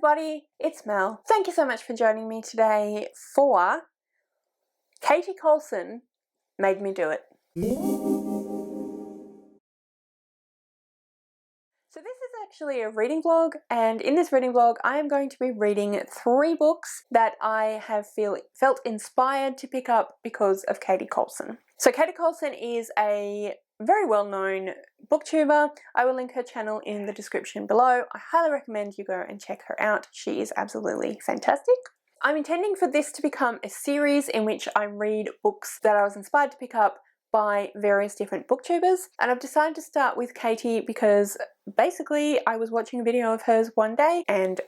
everybody, it's Mel. Thank you so much for joining me today for Katie Colson Made Me Do It. So this is actually a reading vlog, and in this reading vlog I am going to be reading 3 books that I have felt inspired to pick up because of Katie Colson. So Katie Colson is a very well-known booktuber. I will link her channel in the description below. I highly recommend you go and check her out. She is absolutely fantastic. I'm intending for this to become a series in which I read books that I was inspired to pick up by various different booktubers, and I've decided to start with Katie because basically I was watching a video of hers one day and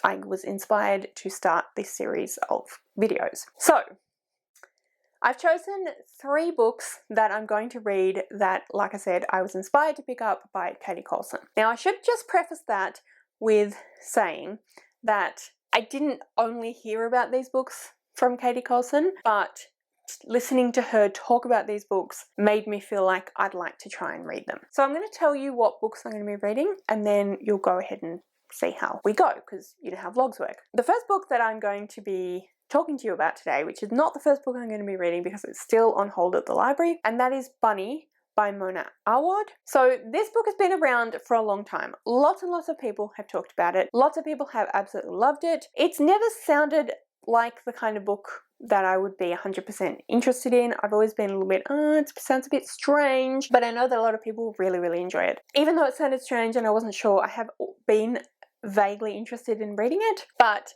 I was inspired to start this series of videos. So I've chosen 3 books that I'm going to read that, like I said, I was inspired to pick up by Katie Colson. Now I should just preface that with saying that I didn't only hear about these books from Katie Colson, but listening to her talk about these books made me feel like I'd like to try and read them. So I'm going to tell you what books I'm going to be reading, and then you'll go ahead and see how we go, because you know how vlogs work. The first book that I'm going to be talking to you about today, which is not the first book I'm going to be reading because it's still on hold at the library, and that is Bunny by Mona Awad. So this book has been around for a long time. Lots and lots of people have talked about it. Lots of people have absolutely loved it. It's never sounded like the kind of book that I would be 100% interested in. I've always been a little bit, it sounds a bit strange, but I know that a lot of people really enjoy it. Even though it sounded strange and I wasn't sure, I have been vaguely interested in reading it. But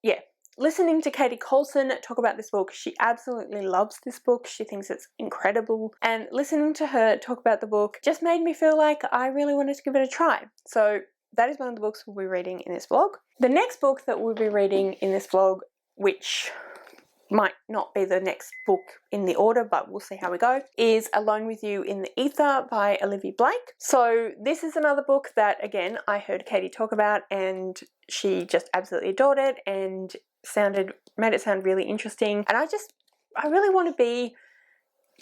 yeah, listening to Katie Colson talk about this book, she absolutely loves this book. She thinks it's incredible. And listening to her talk about the book just made me feel like I really wanted to give it a try. So that is one of the books we'll be reading in this vlog. The next book that we'll be reading in this vlog, which might not be the next book in the order, but we'll see how we go, is Alone With You in the Ether by Olivia Blake. So this is another book that, again, I heard Katie talk about and she just absolutely adored it and made it sound really interesting. And I really want to be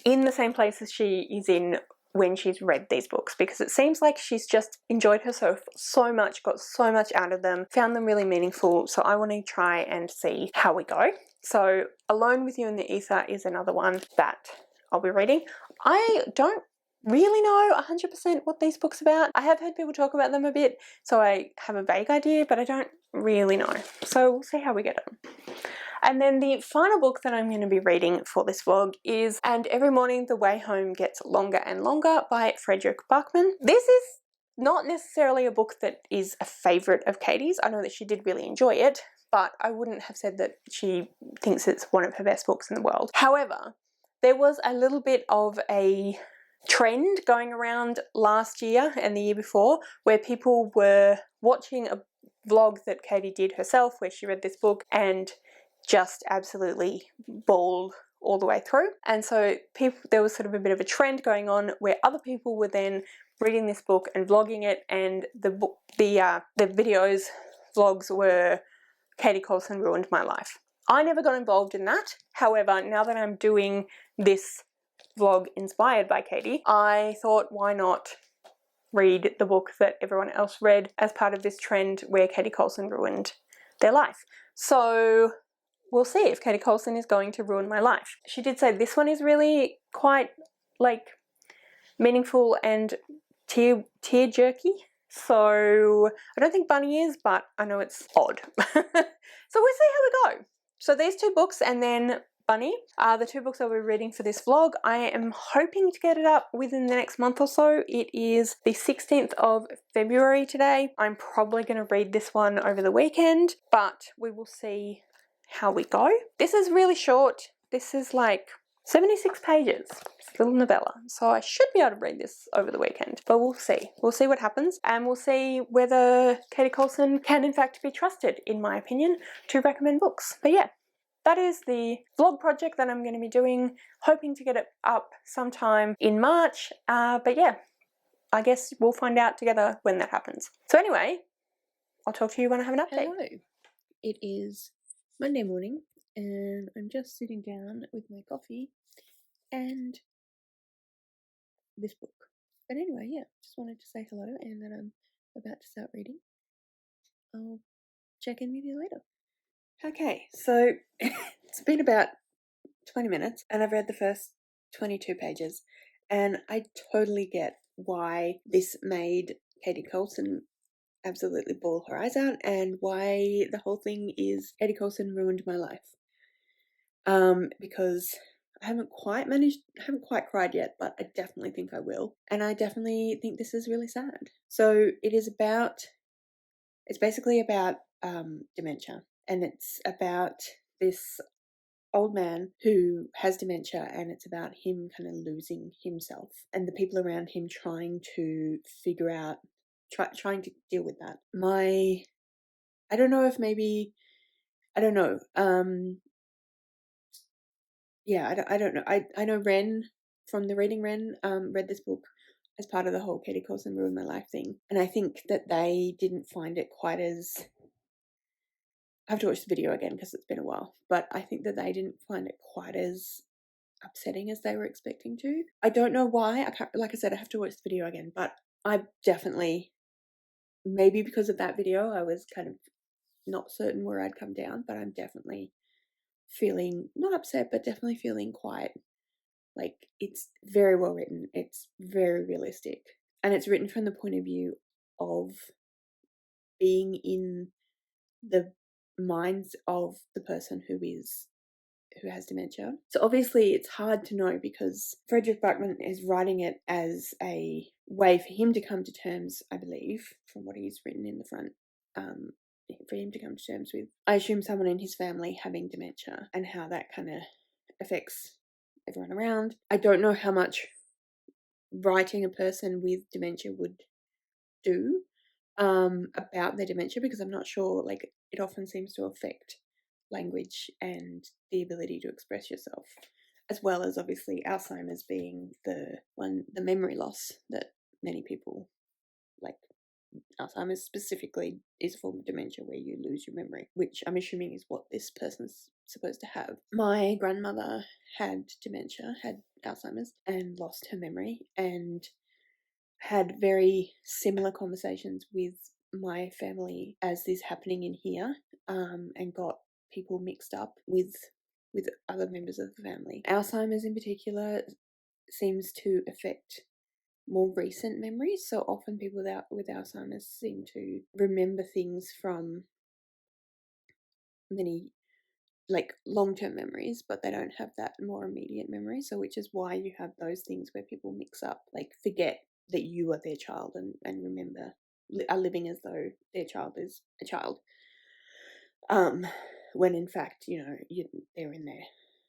in the same place as she is in when she's read these books, because it seems like she's just enjoyed herself so much, got so much out of them, found them really meaningful. So I want to try and see how we go. So Alone With You in the Ether is another one that I'll be reading. I don't really know 100% what these books are about. I have heard people talk about them a bit, so I have a vague idea, but I don't really know. So we'll see how we get on. And then the final book that I'm going to be reading for this vlog is And Every Morning the Way Home Gets Longer and Longer by Frederick Bachman. This is not necessarily a book that is a favourite of Katie's. I know that she did really enjoy it, but I wouldn't have said that she thinks it's one of her best books in the world. However, there was a little bit of a trend going around last year and the year before where people were watching a vlog that Katie did herself where she read this book and just absolutely bawled all the way through. And so there was sort of a bit of a trend going on where other people were then reading this book and vlogging it, and the videos, vlogs were Katie Colson ruined my life. I never got involved in that. However, now that I'm doing this vlog inspired by Katie, I thought, why not read the book that everyone else read as part of this trend where Katie Colson ruined their life. So we'll see if Katie Colson is going to ruin my life. She did say this one is really quite like meaningful and tear jerky. So I don't think Bunny is, but I know it's odd. So we'll see how we go. So these 2 books and then Bunny are the 2 books I'll be reading for this vlog. I am hoping to get it up within the next month or so. It is the 16th of February today. I'm probably going to read this one over the weekend, but we will see how we go. This is really short. This is like 76 pages. It's a little novella. So I should be able to read this over the weekend, but we'll see. We'll see what happens, and we'll see whether Katie Colson can in fact be trusted, in my opinion, to recommend books. But yeah, that is the vlog project that I'm going to be doing, hoping to get it up sometime in March. But yeah, I guess we'll find out together when that happens. So anyway, I'll talk to you when I have an update. Hello. It is Monday morning and I'm just sitting down with my coffee and this book. But anyway, yeah, just wanted to say hello and that I'm about to start reading. I'll check in with you later. Okay, so it's been about 20 minutes and I've read the first 22 pages, and I totally get why this made Katie Colson absolutely bawl her eyes out, and why the whole thing is Katie Colson ruined my life. Because I haven't quite cried yet, but I definitely think I will. And I definitely think this is really sad. So it's basically about dementia, and it's about this old man who has dementia, and it's about him kind of losing himself and the people around him trying to figure out, trying to deal with that. I don't know if maybe, I don't know. Yeah, I don't know. I know Ren from the Reading Ren read this book as part of the whole Katie Colson ruined my life thing, and I think that they didn't find it quite as. I have to watch the video again because it's been a while, but I think that they didn't find it quite as upsetting as they were expecting to. I don't know why. I can't, like I said, I have to watch the video again, but I definitely, maybe because of that video, I was kind of not certain where I'd come down, but I'm definitely feeling not upset, but definitely feeling quite like it's very well written. It's very realistic, and it's written from the point of view of being in the minds of the person who has dementia. So obviously it's hard to know, because Frederick Buckman is writing it as a way for him to come to terms, I believe, from what he's written in the front, for him to come to terms with, I assume, someone in his family having dementia and how that kind of affects everyone around. I don't know how much writing a person with dementia would do about their dementia, because I'm not sure, like, it often seems to affect language and the ability to express yourself, as well as obviously Alzheimer's being the memory loss that many people, like Alzheimer's specifically, is a form of dementia where you lose your memory, which I'm assuming is what this person's supposed to have. My grandmother had dementia, had Alzheimer's, and lost her memory, and had very similar conversations with my family as this happening in here, and got people mixed up with other members of the family. Alzheimer's in particular seems to affect more recent memories, so often people with Alzheimer's seem to remember things from many, like, long-term memories, but they don't have that more immediate memory. So which is why you have those things where people mix up, like forget that you are their child, and remember, are living as though their child is a child, when in fact, they're in their,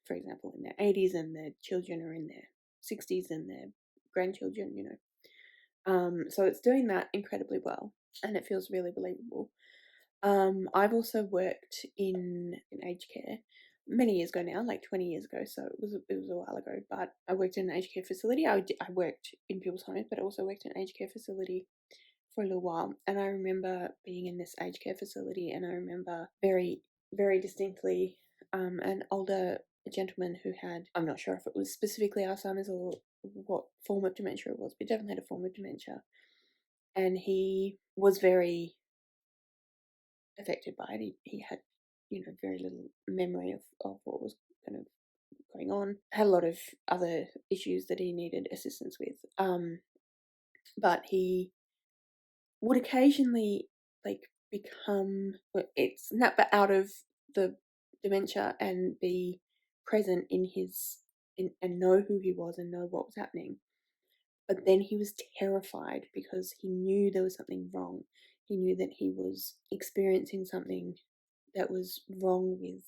for example, in their 80s, and their children are in their 60s, and their grandchildren, so it's doing that incredibly well, and it feels really believable. I've also worked in aged care many years ago now, like 20 years ago, so it was a while ago, but I worked in an aged care facility. I worked in people's homes, but I also worked in an aged care facility for a little while, and I remember being in this aged care facility, and I remember very, very distinctly an older gentleman who had, I'm not sure if it was specifically Alzheimer's or what form of dementia it was, but definitely had a form of dementia, and he was very affected by it. He had, very little memory of what was kind of going on. Had a lot of other issues that he needed assistance with. But he would occasionally, like, snap out of the dementia and be present and know who he was and know what was happening. But then he was terrified because he knew there was something wrong. He knew that he was experiencing something that was wrong with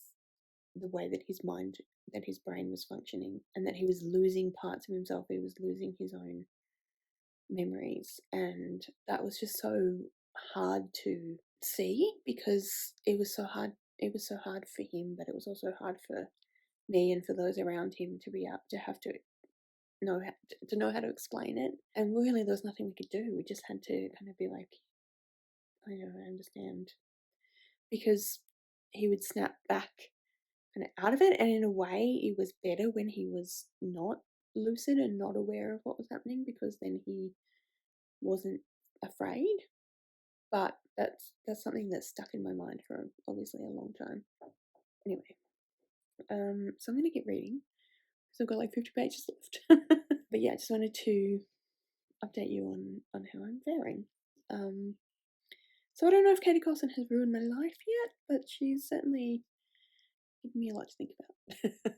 the way that his brain was functioning, and that he was losing parts of himself. He was losing his own memories, and that was just so hard to see, because it was so hard. It was so hard for him, but it was also hard for me and for those around him to be able to have to know how to explain it. And really, there was nothing we could do. We just had to kind of be like, I understand, because he would snap back kind of out of it, and in a way it was better when he was not lucid and not aware of what was happening, because then he wasn't afraid. but that's something that's stuck in my mind for obviously a long time. Anyway, so I'm gonna get reading. So I've got like 50 pages left. But yeah, I just wanted to update you on how I'm faring. So I don't know if Katie Colson has ruined my life yet, but she's certainly given me a lot to think about.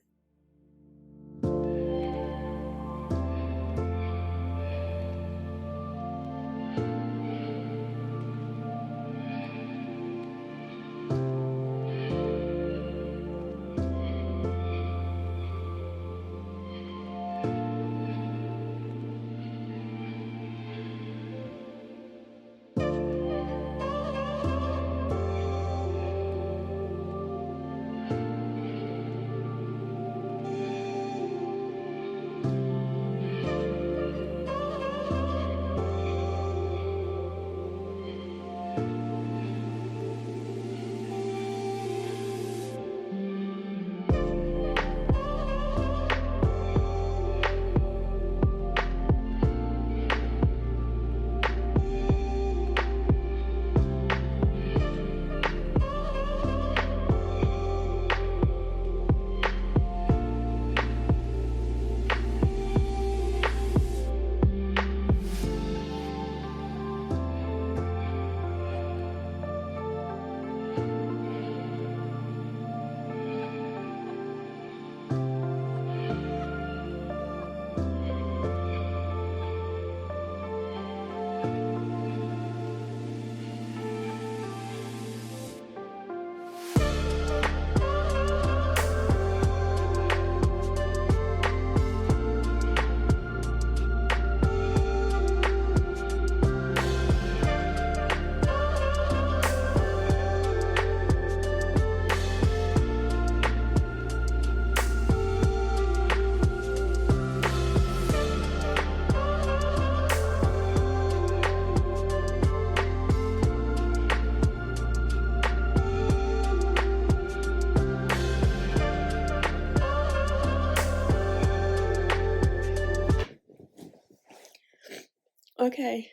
Okay.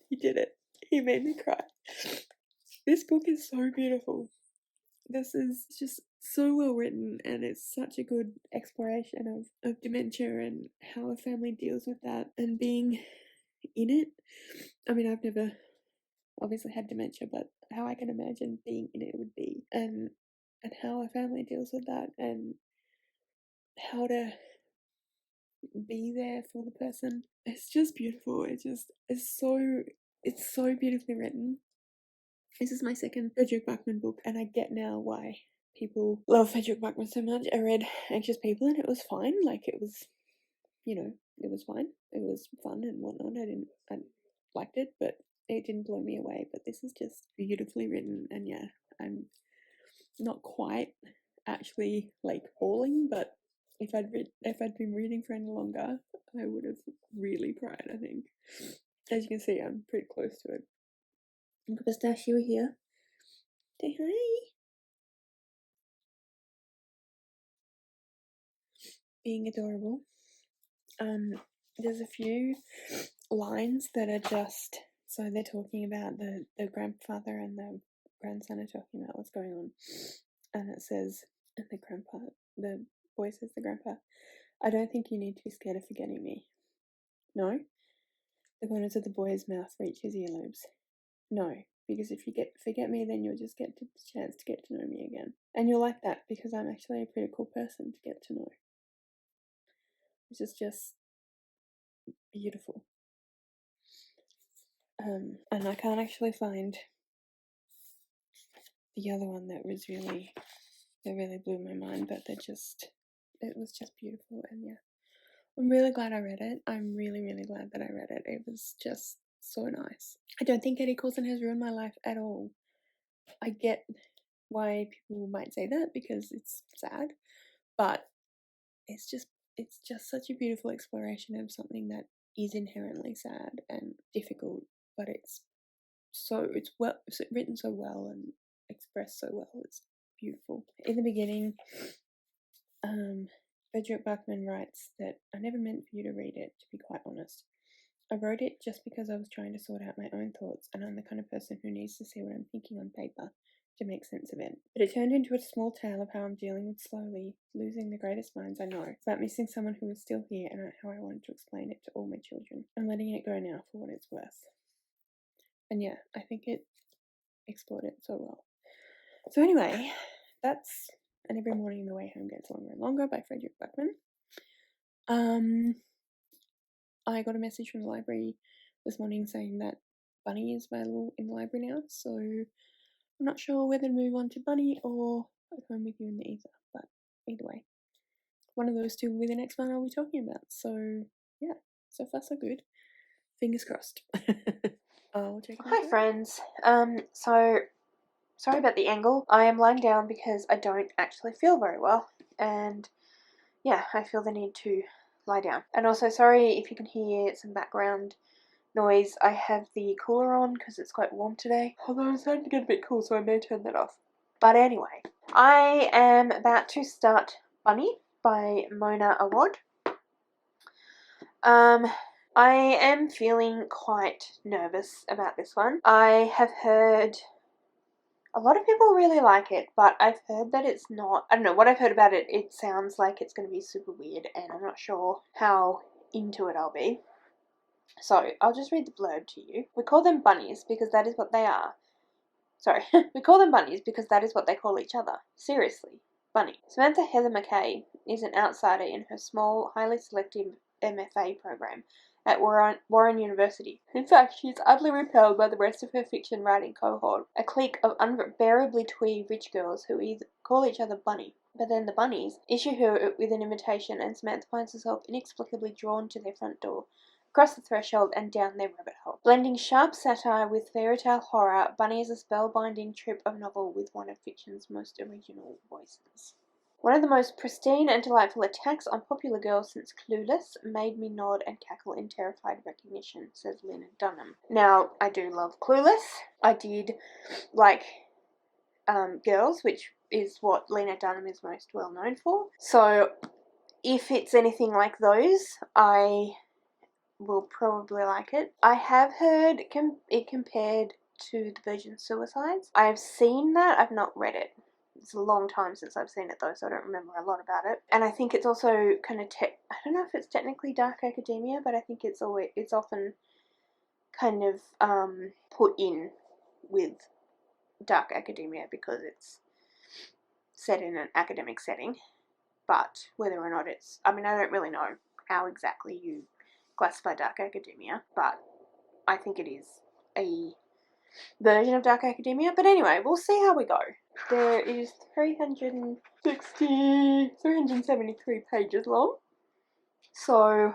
He did it. He made me cry. This book is so beautiful. This is just so well written, and it's such a good exploration of dementia and how a family deals with that and being in it. I mean, I've never obviously had dementia, but how I can imagine being in it would be, and how a family deals with that, and how to be there for the person. It's just beautiful. It's so beautifully written. This is my second Frederick Backman book, and I get now why people love Frederick Backman so much. I read Anxious People, and it was fine. Like, it was, it was fine. It was fun and whatnot. I liked it, but it didn't blow me away. But this is just beautifully written, and yeah, I'm not quite actually like bawling, but if I'd been reading for any longer, I would have really cried, I think. As you can see, I'm pretty close to it. And Pistachio here. Say hi. Being adorable. There's a few lines that are just, so they're talking about the grandfather and the grandson are talking about what's going on, and it says, and the boy says to the grandpa, "I don't think you need to be scared of forgetting me." No. The corners of the boy's mouth reach his earlobes. No, because if you forget me, then you'll just get the chance to get to know me again, and you'll like that because I'm actually a pretty cool person to get to know. Which is just beautiful. And I can't actually find the other one that really blew my mind, but it was just beautiful, and yeah. I'm really glad I read it. I'm really, really glad that I read it. It was just so nice. I don't think Katie Colson has ruined my life at all. I get why people might say that because it's sad, but it's just such a beautiful exploration of something that is inherently sad and difficult, but it's written so well and expressed so well. It's beautiful. In the beginning, Frederick Backman writes that I never meant for you to read it, to be quite honest. I wrote it just because I was trying to sort out my own thoughts, and I'm the kind of person who needs to see what I'm thinking on paper to make sense of it. But it turned into a small tale of how I'm dealing with slowly losing the greatest minds I know, about missing someone who is still here and how I wanted to explain it to all my children. I'm letting it go now for what it's worth. And yeah, I think it explored it so well. So anyway, that's And Every Morning the Way Home Gets Longer and Longer by Frederick Buckman. I got a message from the library this morning saying that Bunny is available in the library now, so I'm not sure whether to move on to Bunny or At Home With You in the Ether, but either way, one of those two will be the next one I'll be talking about. So yeah, so far so good. Fingers crossed. I'll check it out. Hi friends. So sorry about the angle. I am lying down because I don't actually feel very well, and yeah, I feel the need to lie down. And also sorry if you can hear some background noise. I have the cooler on because it's quite warm today, although it's starting to get a bit cool, so I may turn that off. But anyway, I am about to start Bunny by Mona Awad. I am feeling quite nervous about this one. I have heard a lot of people really like it, but I've heard that it's not, I don't know, what I've heard about it, it sounds like it's going to be super weird, and I'm not sure how into it I'll be. So, I'll just read the blurb to you. We call them bunnies because that is what they are. Sorry, we call them bunnies because that is what they call each other. Seriously, Bunny. Samantha Heather McKay is an outsider in her small, highly selective MFA program at Warren University. In fact, she is utterly repelled by the rest of her fiction writing cohort, a clique of unbearably twee rich girls who call each other Bunny. But then the bunnies issue her with an invitation, and Samantha finds herself inexplicably drawn to their front door, across the threshold and down their rabbit hole. Blending sharp satire with fairytale horror, Bunny is a spellbinding trip of novel with one of fiction's most original voices. One of the most pristine and delightful attacks on popular girls since Clueless made me nod and cackle in terrified recognition, says Lena Dunham. Now, I do love Clueless. I did like Girls, which is what Lena Dunham is most well known for. So, if it's anything like those, I will probably like it. I have heard it compared to The Virgin Suicides. I've seen that, I've not read it. It's a long time since I've seen it though, so I don't remember a lot about it. And I think it's also kind of I don't know if it's technically dark academia, but I think it's often kind of put in with dark academia because it's set in an academic setting. But whether or not it's, I don't really know how exactly you classify dark academia, but I think it is a version of dark academia. But anyway, we'll see how we go. There is 373 pages long. So,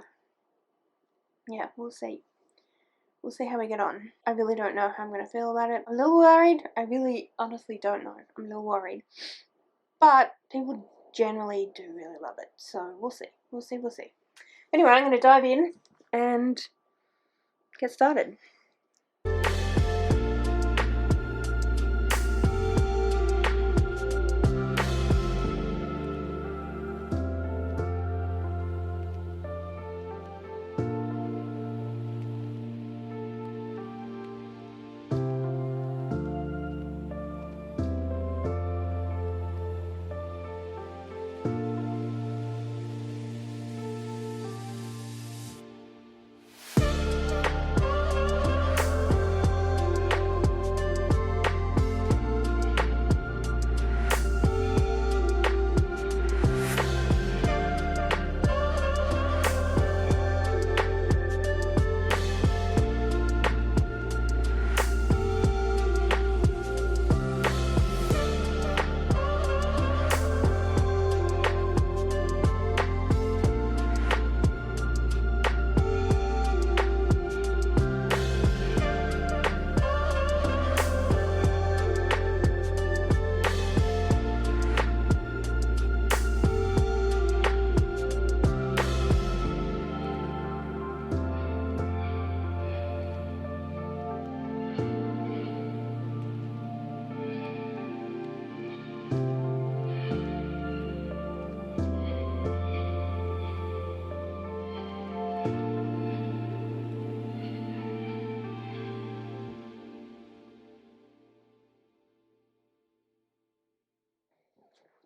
yeah, we'll see. We'll see how we get on. I really don't know how I'm going to feel about it. I'm a little worried. I really honestly don't know. I'm a little worried. But people generally do really love it. So, we'll see. We'll see. Anyway, I'm going to dive in and get started.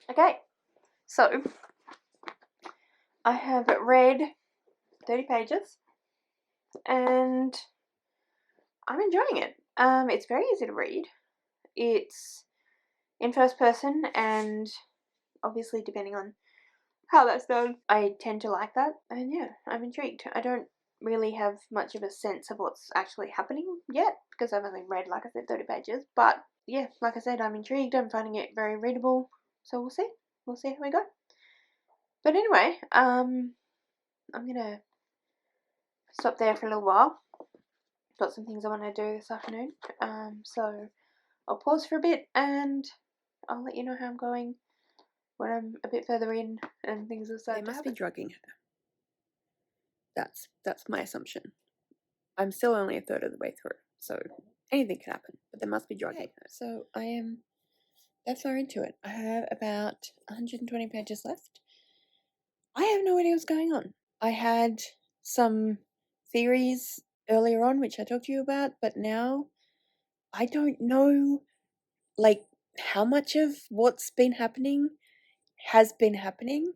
Okay, so I have read 30 pages and I'm enjoying it. It's very easy to read. It's in first person, and obviously depending on how that's done, I tend to like that. And yeah, I'm intrigued. I don't really have much of a sense of what's actually happening yet because I've only read, like I said, 30 pages. But yeah, like I said, I'm intrigued. I'm finding it very readable. So we'll see. We'll see how we go. But anyway, I'm gonna stop there for a little while. Got some things I want to do this afternoon. So I'll pause for a bit and I'll let you know how I'm going when I'm a bit further in and things will start to happen. They must be drugging her. That's my assumption. I'm still only a third of the way through, so anything can happen. But they must be drugging her. So I am that far into it. I have about 120 pages left. I have no idea what's going on. I had some theories earlier on, which I talked to you about, but now I don't know, like, how much of what's been happening has been happening.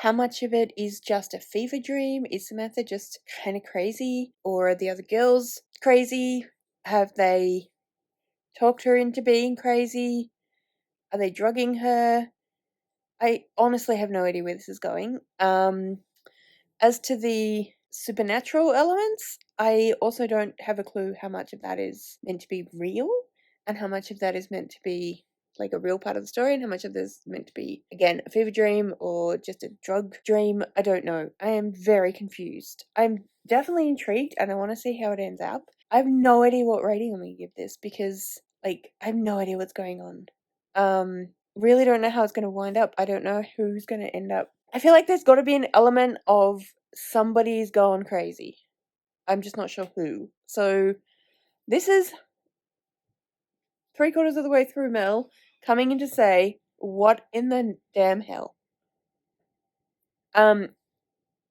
How much of it is just a fever dream? Is Samantha just kind of crazy? Or are the other girls crazy? Have they talked her into being crazy? Are they drugging her? I honestly have no idea where this is going. As to the supernatural elements, I also don't have a clue how much of that is meant to be real and how much of that is meant to be like a real part of the story and how much of this is meant to be, again, a fever dream or just a drug dream. I don't know. I am very confused. I'm definitely intrigued and I want to see how it ends up. I have no idea what rating I'm going to give this because, like, I have no idea what's going on. Really don't know how it's going to wind up. I don't know who's going to end up. I feel like there's got to be an element of somebody's going crazy. I'm just not sure who. So this is 3/4 of the way through Mel coming in to say, what in the damn hell?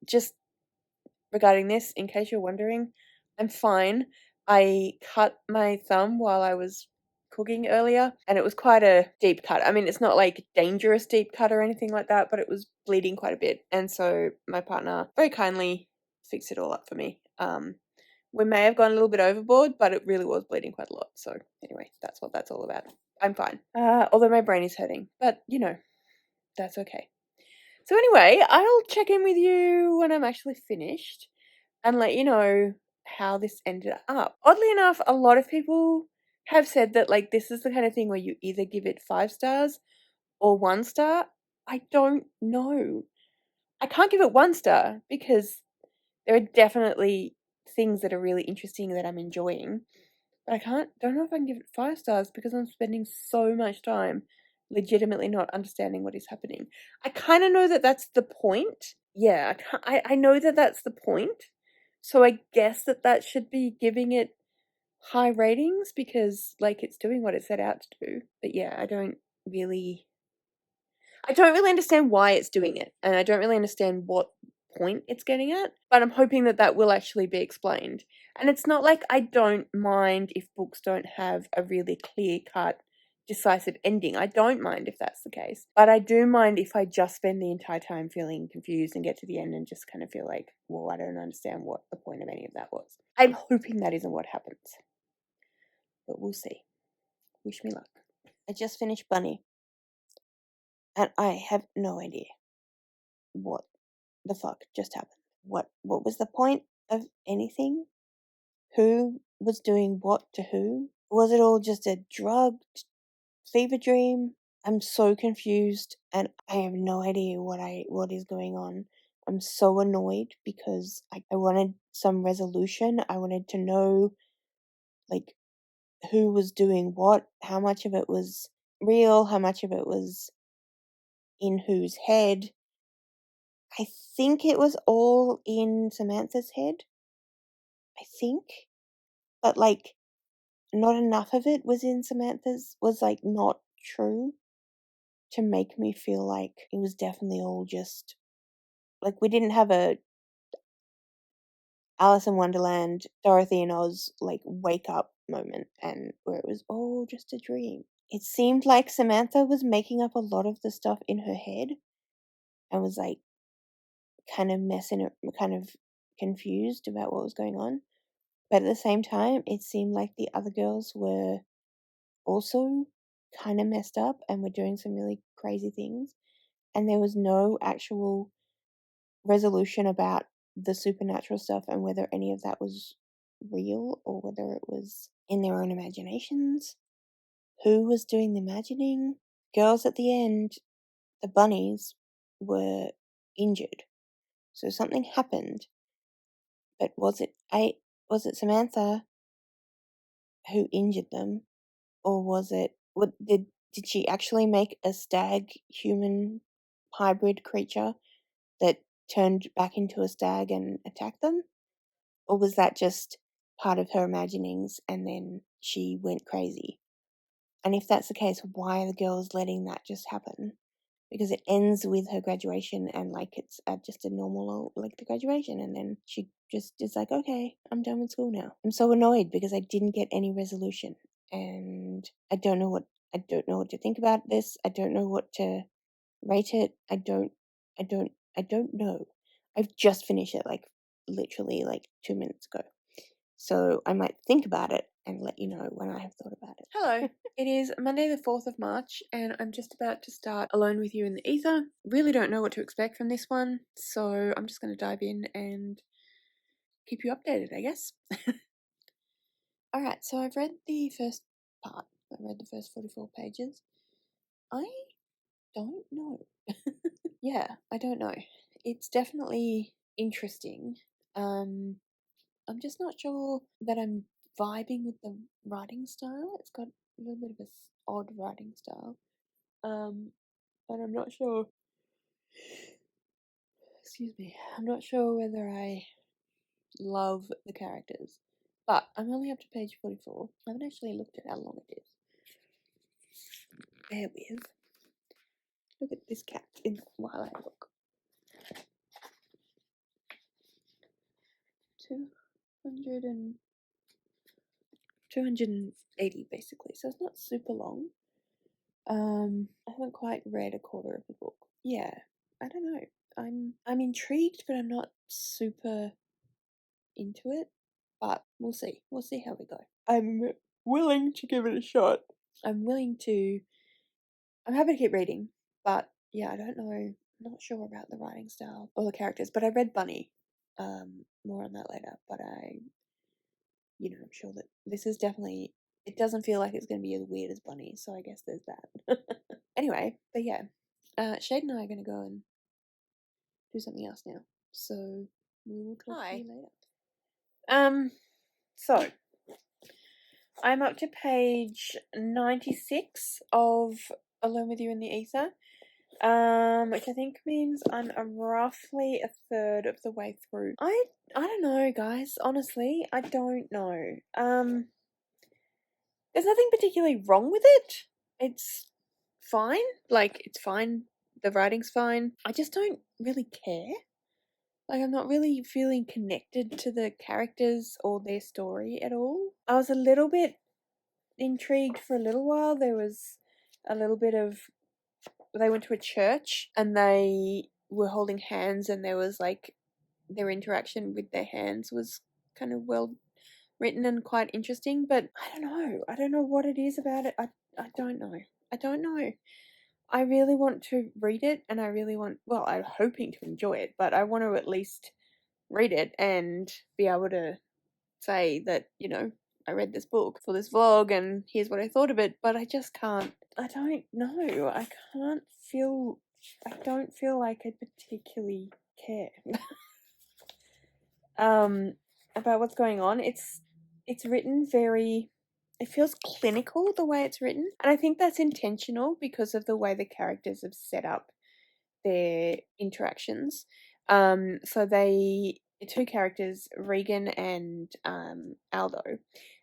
Just regarding this, in case you're wondering, I'm fine. I cut my thumb while I was cooking earlier, and it was quite a deep cut. I mean, it's not like dangerous deep cut or anything like that, but it was bleeding quite a bit, and so my partner very kindly fixed it all up for me. We may have gone a little bit overboard, but it really was bleeding quite a lot. So anyway, that's what that's all about. I'm fine. Although my brain is hurting, but you know, that's okay. So anyway, I'll check in with you when I'm actually finished and let you know how this ended up. Oddly enough, a lot of people have said that, like, this is the kind of thing where you either give it 5 stars or 1 star. I don't know. I can't give it 1 star because there are definitely things that are really interesting that I'm enjoying. But don't know if I can give it 5 stars because I'm spending so much time legitimately not understanding what is happening. I kind of know that that's the point. Yeah, I know that that's the point. So I guess that should be giving it high ratings because, like, it's doing what it set out to do. But yeah, I don't really understand why it's doing it, and I don't really understand what point it's getting at, but I'm hoping that will actually be explained. And it's not like I don't mind if books don't have a really clear-cut, decisive ending. I don't mind if that's the case, but I do mind if I just spend the entire time feeling confused and get to the end and just kind of feel like, well, I don't understand what the point of any of that was. I'm hoping that isn't what happens, but we'll see. Wish me luck. I just finished Bunny, and I have no idea what the fuck just happened. What was the point of anything? Who was doing what to who? Was it all just a drugged fever dream? I'm so confused and I have no idea what is going on. I'm so annoyed because I wanted some resolution. I wanted to know, like, who was doing what, how much of it was real, how much of it was in whose head. I think it was all in Samantha's head. I think. But, like, not enough of it was in Samantha's, was, like, not true to make me feel like it was definitely all just, like, we didn't have a Alice in Wonderland, Dorothy and Oz, like, wake up moment, and where it was all just a dream. It seemed like Samantha was making up a lot of the stuff in her head and was, like, kind of confused about what was going on. But at the same time, it seemed like the other girls were also kind of messed up and were doing some really crazy things. And there was no actual resolution about the supernatural stuff and whether any of that was real or whether it was in their own imaginations. Who was doing the imagining? Girls at the end, the bunnies, were injured. So something happened. But was it Samantha who injured them? Or was it did she actually make a stag human hybrid creature that turned back into a stag and attacked them? Or was that just part of her imaginings and then she went crazy? And if that's the case, why are the girls letting that just happen? Because it ends with her graduation and like it's just a normal like the graduation, and then she just is like, okay, I'm done with school now. I'm so annoyed because I didn't get any resolution, and I don't know what to think about this. I don't know what to rate it. I don't know. I've just finished it like literally like 2 minutes ago. So I might think about it and let you know when I have thought about it. Hello, it is Monday the 4th of March and I'm just about to start Alone with You in the Ether. Really don't know what to expect from this one, so I'm just going to dive in and keep you updated, I guess. Alright, so I've read the first part. I read the first 44 pages. I don't know. Yeah, I don't know. It's definitely interesting. I'm just not sure that I'm vibing with the writing style. It's got a little bit of a odd writing style. And I'm not sure. Excuse me. I'm not sure whether I love the characters. But I'm only up to page 44. I haven't actually looked at how long it is. Bear with. Look at this cat while I look. 280 basically, so it's not super long. I haven't quite read a quarter of the book. Yeah, I don't know. I'm intrigued, but I'm not super into it. But we'll see. We'll see how we go. I'm willing to give it a shot. I'm happy to keep reading, but yeah, I don't know. I'm not sure about the writing style or the characters. But I read Bunny. More on that later. But I'm sure that this is definitely. It doesn't feel like it's going to be as weird as Bunny, so I guess there's that. Anyway, but yeah, Shade and I are going to go and do something else now. So we will talk to you later. So I'm up to page 96 of Alone with You in the Ether. Which I think means I'm roughly a third of the way through. I don't know, guys. Honestly, I don't know. There's nothing particularly wrong with it. It's fine. Like, it's fine. The writing's fine. I just don't really care. Like, I'm not really feeling connected to the characters or their story at all. I was a little bit intrigued for a little while. There was a little bit of. They went to a church and they were holding hands, and there was like their interaction with their hands was kind of well written and quite interesting, but I don't know what it is about it. I don't know. I really want to read it, and I'm hoping to enjoy it, but I want to at least read it and be able to say that, I read this book for this vlog and here's what I thought of it, but I just can't. I don't know. I don't feel like I particularly care. About what's going on. It's written very. It feels clinical the way it's written, and I think that's intentional because of the way the characters have set up their interactions. So the two characters, Regan and Aldo,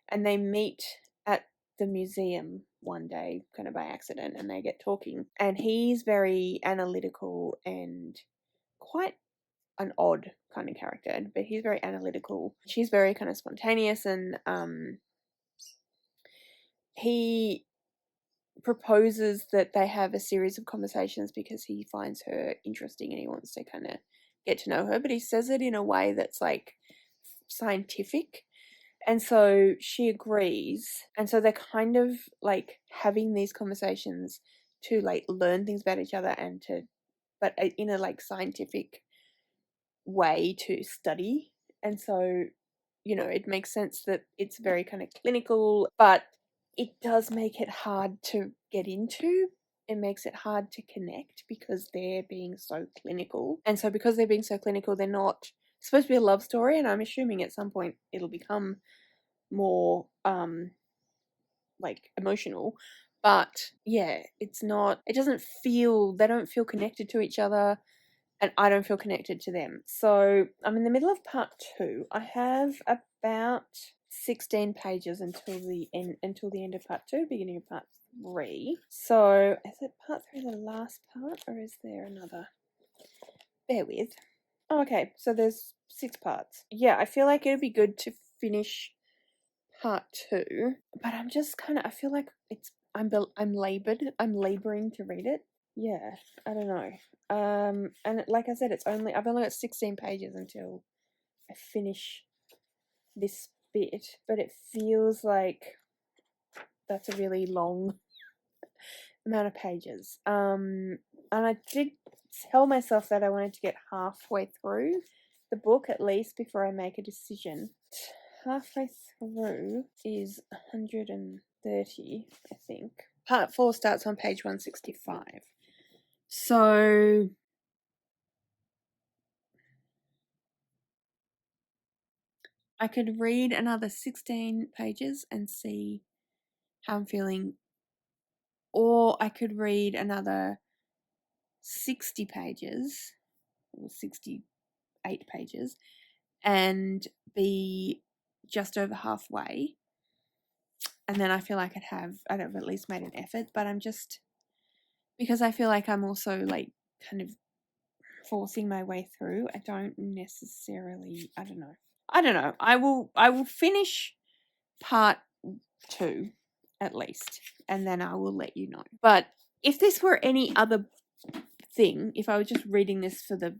and they meet at the museum one day, kind of by accident, and they get talking. And he's very analytical and quite an odd kind of character, but he's very analytical. She's very kind of spontaneous, and he proposes that they have a series of conversations because he finds her interesting and he wants to kind of get to know her, but he says it in a way that's like scientific, and so she agrees, and so they're kind of like having these conversations to like learn things about each other and to, but in a like scientific way to study. And so, you know, it makes sense that it's very kind of clinical, but it does make it hard to get into. It makes it hard to connect because they're being so clinical. And so because they're being so clinical, they're not supposed to be a love story, and I'm assuming at some point it'll become more like emotional. But yeah, it's not, it doesn't feel, they don't feel connected to each other, and I don't feel connected to them. So I'm in the middle of part 2. I have about 16 pages until the end of part 2, beginning of part 3. So is it part 3 the last part, or is there another? Bear with. Oh, okay, so there's 6 parts. Yeah, I feel like it would be good to finish part 2, but I'm just kind of, I feel like I'm laboring to read it. Yeah, I don't know. And like I said, I've only got 16 pages until I finish this bit, but it feels like that's a really long amount of pages. And I did tell myself that I wanted to get halfway through the book at least before I make a decision. Halfway through is 130, I think. Part 4 starts on page 165. So I could read another 16 pages and see how I'm feeling, or I could read another 60 pages or 68 pages and be just over halfway, and then I feel like I'd have at least made an effort. But I'm just, because I feel like I'm also like kind of forcing my way through, I don't necessarily, I don't know. I will finish part 2 at least, and then I will let you know. But if this were any other thing, if I was just reading this for the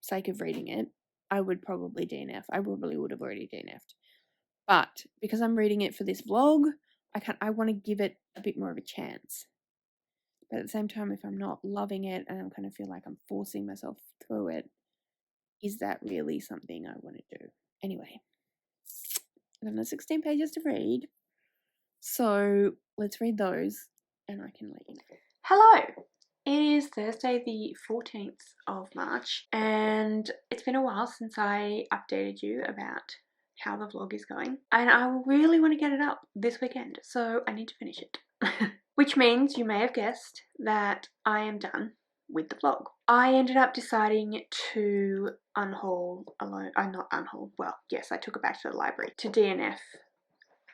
sake of reading it, I would probably DNF. I probably would have already DNF'd. But because I'm reading it for this vlog, I want to give it a bit more of a chance. But at the same time, if I'm not loving it and I kind of feel like I'm forcing myself through it, is that really something I want to do? Anyway, I've got another 16 pages to read. So let's read those and I can let you know. Hello! It is Thursday the 14th of March, and it's been a while since I updated you about how the vlog is going, and I really want to get it up this weekend, so I need to finish it. Which means you may have guessed that I am done with the vlog. I ended up deciding to unhaul Alone, not unhaul, well, yes, I took it back to the library, to DNF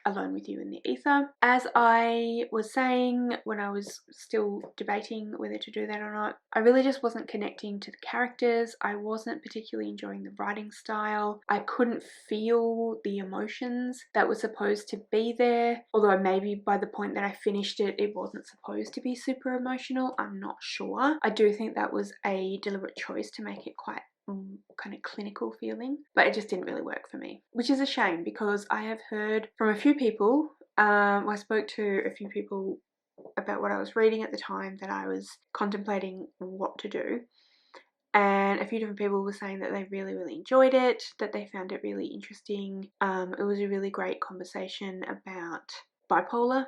Alone with You in the Ether. As I was saying when I was still debating whether to do that or not, I really just wasn't connecting to the characters. I wasn't particularly enjoying the writing style. I couldn't feel the emotions that were supposed to be there, although maybe by the point that I finished it, it wasn't supposed to be super emotional. I'm not sure. I do think that was a deliberate choice to make it quite kind of clinical feeling, but it just didn't really work for me, which is a shame because I have heard from a few people, I spoke to a few people about what I was reading at the time that I was contemplating what to do, and a few different people were saying that they really enjoyed it, that they found it really interesting. It was a really great conversation about bipolar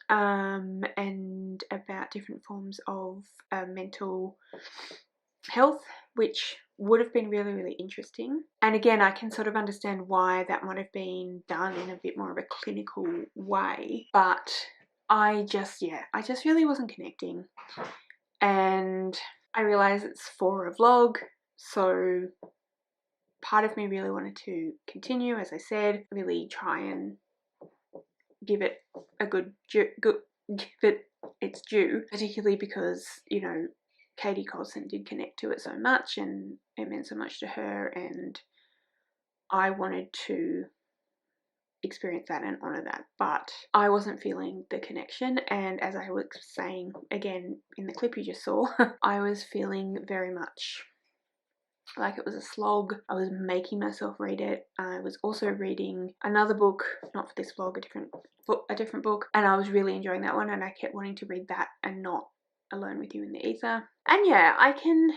and about different forms of mental health, which would have been really interesting. And again, I can sort of understand why that might have been done in a bit more of a clinical way, but I just really wasn't connecting. And I realize it's for a vlog, so part of me really wanted to continue, as I said, really try and give it a give it its due, particularly because, you know, Katie Colson did connect to it so much and it meant so much to her, and I wanted to experience that and honour that, but I wasn't feeling the connection. And as I was saying again in the clip you just saw, I was feeling very much like it was a slog. I was making myself read it. I was also reading another book, not for this vlog, a different book, and I was really enjoying that one, and I kept wanting to read that and not Alone with You in the Ether. And yeah, I can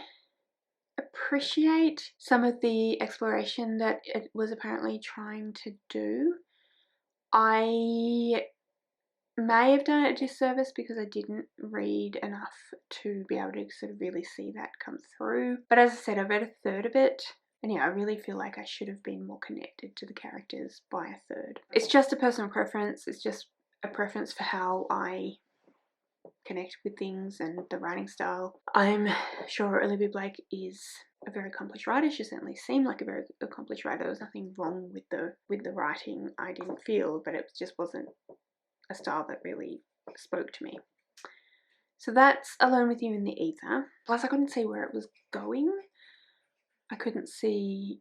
appreciate some of the exploration that it was apparently trying to do. I may have done it a disservice because I didn't read enough to be able to sort of really see that come through. But as I said, I read a third of it, and yeah, I really feel like I should have been more connected to the characters by a third. It's just a personal preference. It's just a preference for how I connect with things and the writing style. I'm sure Olivia Blake is a very accomplished writer. She certainly seemed like a very accomplished writer. There was nothing wrong with the writing, I didn't feel, but it just wasn't a style that really spoke to me. So that's Alone with You in the Ether. Plus I couldn't see where it was going. I couldn't see,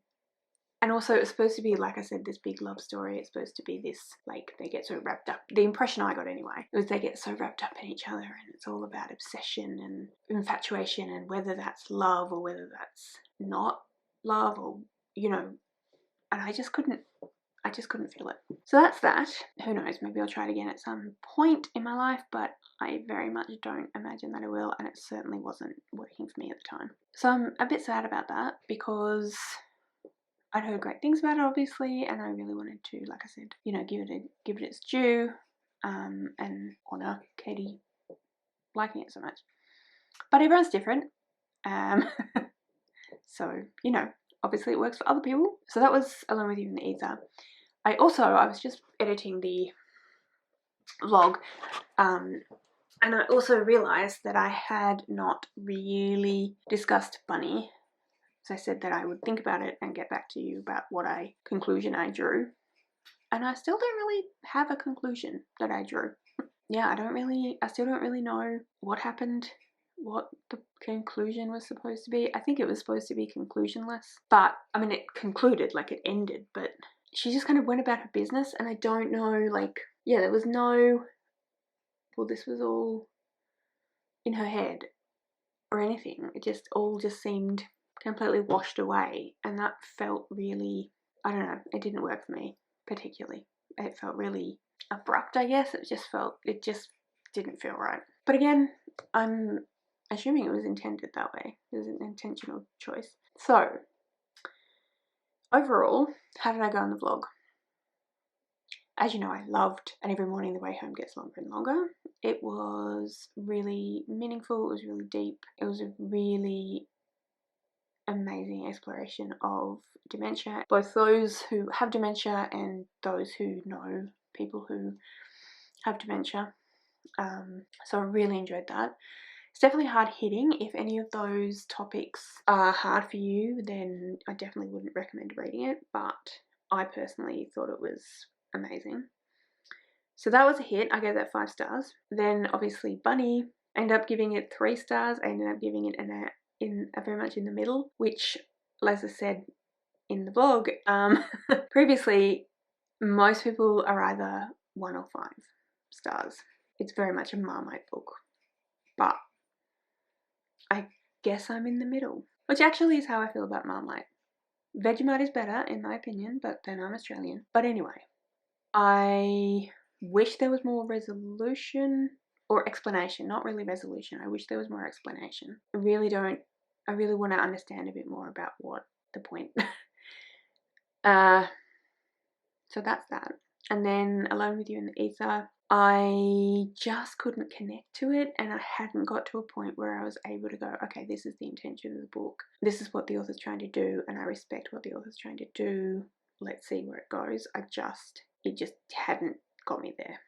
and also it's supposed to be, like I said, this big love story. It's supposed to be this, like, they get so wrapped up. The impression I got anyway was they get so wrapped up in each other, and it's all about obsession and infatuation, and whether that's love or whether that's not love, or, you know, and I just couldn't feel it. So that's that. Who knows, maybe I'll try it again at some point in my life, but I very much don't imagine that I will, and it certainly wasn't working for me at the time. So I'm a bit sad about that because I'd heard great things about it, obviously, and I really wanted to, like I said, you know, give it its due, and honour Katie liking it so much. But everyone's different, so, you know, obviously it works for other people. So that was Alone with You in the Ether. I was just editing the vlog, and I also realised that I had not really discussed Bunny. So I said that I would think about it and get back to you about what conclusion I drew. And I still don't really have a conclusion that I drew. Yeah, I still don't really know what happened, what the conclusion was supposed to be. I think it was supposed to be conclusionless, but I mean, it concluded, like it ended, but she just kind of went about her business, and I don't know, like, yeah, there was no, well, this was all in her head or anything. It just all just seemed completely washed away, and that felt really, I don't know, it didn't work for me particularly. It felt really abrupt, I guess. It just didn't feel right. But again, I'm assuming it was intended that way. It was an intentional choice. So overall, how did I go on the vlog? As you know, I loved And Every Morning the Way Home Gets Longer and Longer. It was really meaningful, it was really deep, it was a really amazing exploration of dementia, both those who have dementia and those who know people who have dementia. So I really enjoyed that. It's definitely hard hitting. If any of those topics are hard for you, then I definitely wouldn't recommend reading it, but I personally thought it was amazing. So that was a hit. I gave that 5 stars. Then obviously Bunny, I ended up giving it 3 stars. I ended up giving it very much in the middle, which, as I said in the vlog previously, most people are either 1 or 5 stars. It's very much a Marmite book, but I guess I'm in the middle, which actually is how I feel about Marmite. Vegemite is better in my opinion, but then I'm Australian. But anyway, I wish there was more resolution or explanation, not really resolution. I wish there was more explanation. I really want to understand a bit more about what the point. So that's that. And then Alone with You in the Ether, I just couldn't connect to it, and I hadn't got to a point where I was able to go, okay, this is the intention of the book. This is what the author's trying to do, and I respect what the author's trying to do. Let's see where it goes. It just hadn't got me there.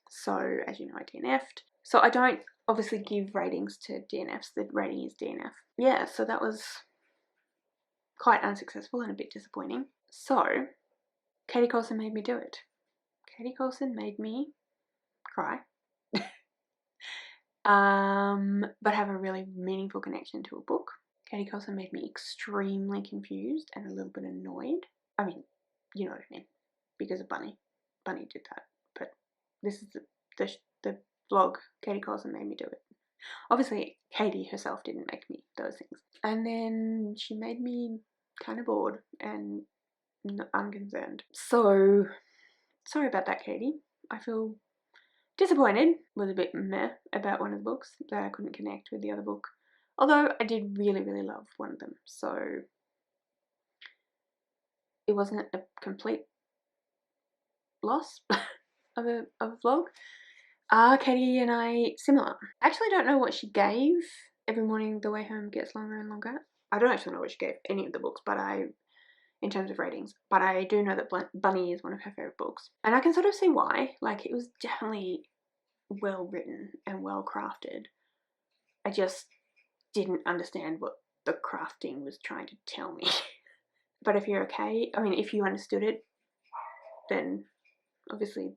So, as you know, I DNF'd. So I don't obviously give ratings to DNFs. The rating is DNF. Yeah, so that was quite unsuccessful and a bit disappointing. So, Katie Colson made me do it. Katie Colson made me cry. but have a really meaningful connection to a book. Katie Colson made me extremely confused and a little bit annoyed. I mean, you know what I mean, because of Bunny. Bunny did that, but this is the vlog. Katie Colson made me do it. Obviously, Katie herself didn't make me those things. And then she made me kind of bored and unconcerned. So, sorry about that, Katie. I feel disappointed, was a bit meh about one of the books, that I couldn't connect with the other book. Although I did really, really love one of them, so it wasn't a complete loss of a vlog. Katie and I similar. I actually don't know what she gave Every Morning the Way Home Gets Longer and Longer. I don't actually know what she gave any of the books, but in terms of ratings, but I do know that Bunny is one of her favourite books. And I can sort of see why. Like, it was definitely well written and well crafted. I just didn't understand what the crafting was trying to tell me. But if you're okay, I mean, if you understood it, then obviously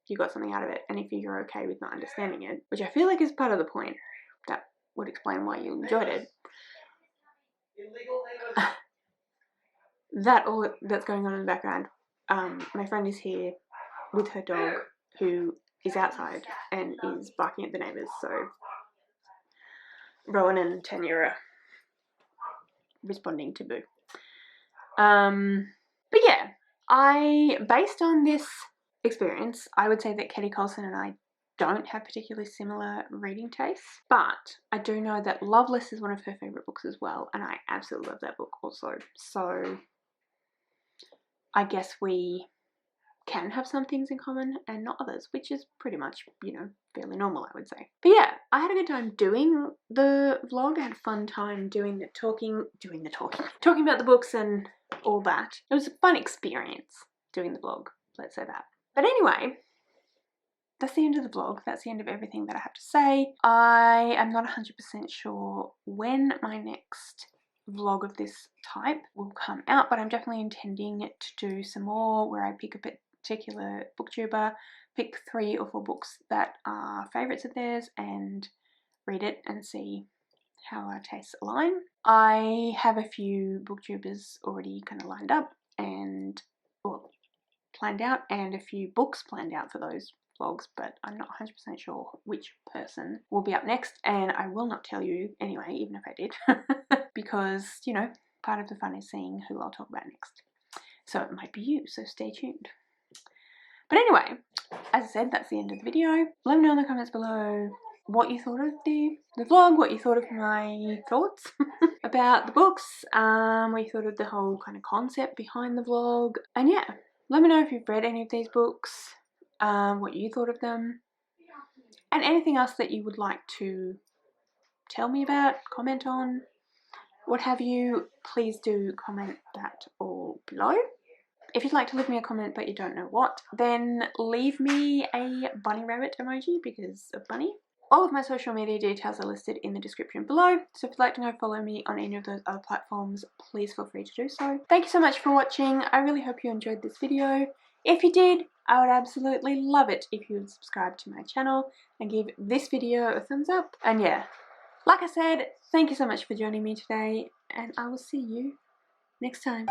you got something out of it. And if you're okay with not understanding it, which I feel like is part of the point, that would explain why you enjoyed it. That's going on in the background. My friend is here with her dog, who is outside and is barking at the neighbours. So Rowan and Tanya are responding to Boo. But yeah, based on this experience, I would say that Katie Colson and I don't have particularly similar reading tastes, but I do know that Loveless is one of her favourite books as well, and I absolutely love that book also. So I guess we can have some things in common and not others, which is pretty much, you know, fairly normal, I would say. But yeah, I had a good time doing the vlog. I had a fun time doing the talking about the books and all that. It was a fun experience doing the vlog, let's say that. But anyway, that's the end of the vlog. That's the end of everything that I have to say. I am not 100% sure when my next vlog of this type will come out, but I'm definitely intending to do some more where I pick a particular booktuber, pick 3 or 4 books that are favourites of theirs and read it and see how our tastes align. I have a few booktubers already kind of lined up and, well, planned out, and a few books planned out for those vlogs, but I'm not 100% sure which person will be up next, and I will not tell you anyway, even if I did, because, you know, part of the fun is seeing who I'll talk about next. So it might be you, so stay tuned. But anyway, as I said, that's the end of the video. Let me know in the comments below what you thought of the vlog, what you thought of my thoughts about the books, what you thought of the whole kind of concept behind the vlog. And yeah, let me know if you've read any of these books, what you thought of them, and anything else that you would like to tell me about, comment on, what have you. Please do comment that all below. If you'd like to leave me a comment but you don't know what, then leave me a bunny rabbit emoji because of Bunny. All of my social media details are listed in the description below, so if you'd like to go follow me on any of those other platforms, please feel free to do so. Thank you so much for watching. I really hope you enjoyed this video. If you did, I would absolutely love it if you would subscribe to my channel and give this video a thumbs up. And yeah, like I said, thank you so much for joining me today, and I will see you next time.